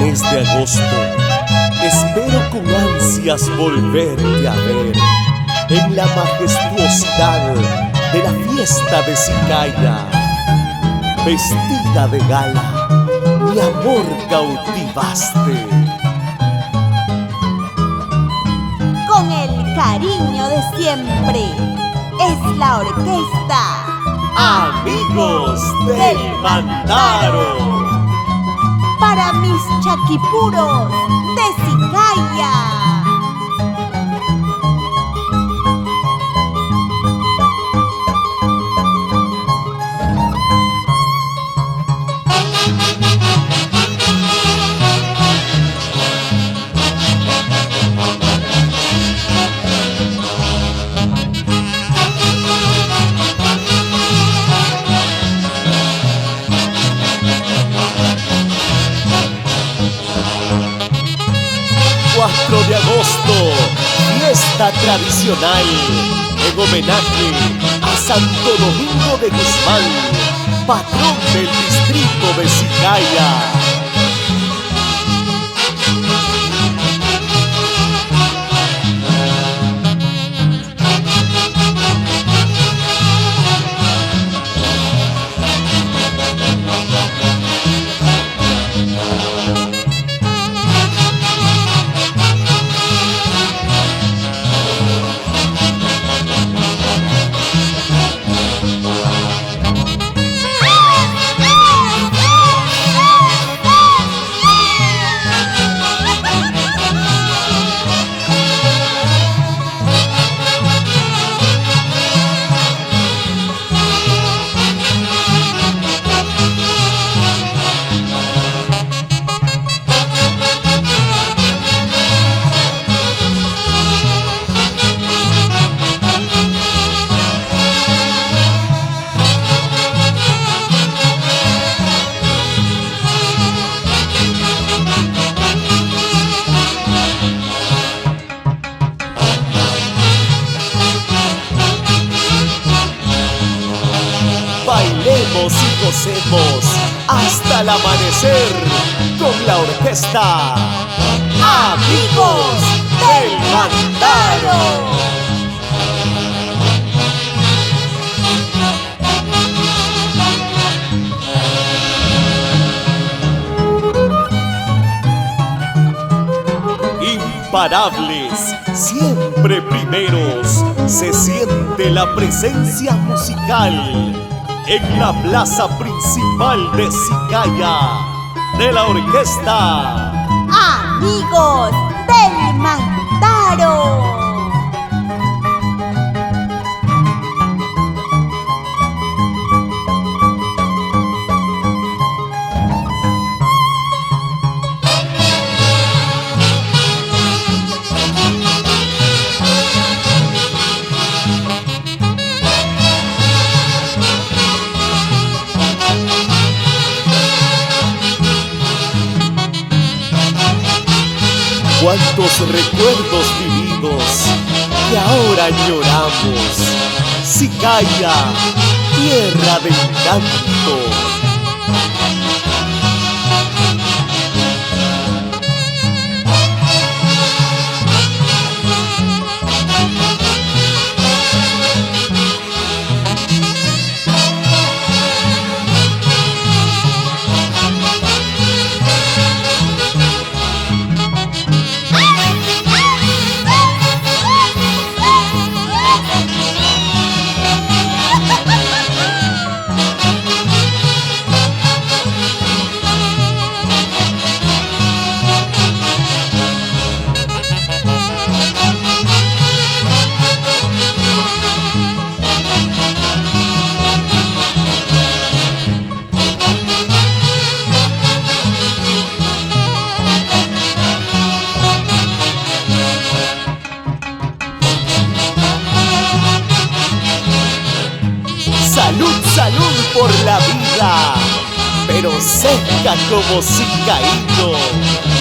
mes de agosto, espero con ansias volverte a ver en la majestuosidad de la fiesta de Sicaya. Vestida de gala, mi amor cautivaste. Con el cariño de siempre, es la orquesta Amigos del Mantaro. Para mis chaquipuros de Sicaya. De agosto, fiesta tradicional en homenaje a Santo Domingo de Guzmán, patrón del distrito de Sicaya. Bailemos y gocemos hasta el amanecer con la orquesta Amigos del Mantaro. Imparables, siempre primeros, se siente la presencia musical en la plaza principal de Sicaya, de la orquesta Amigos del Mantaro. Cuántos recuerdos vividos que ahora añoramos. Sicaya, tierra de encanto. Salud, salud por la vida, pero seca como cicaíno.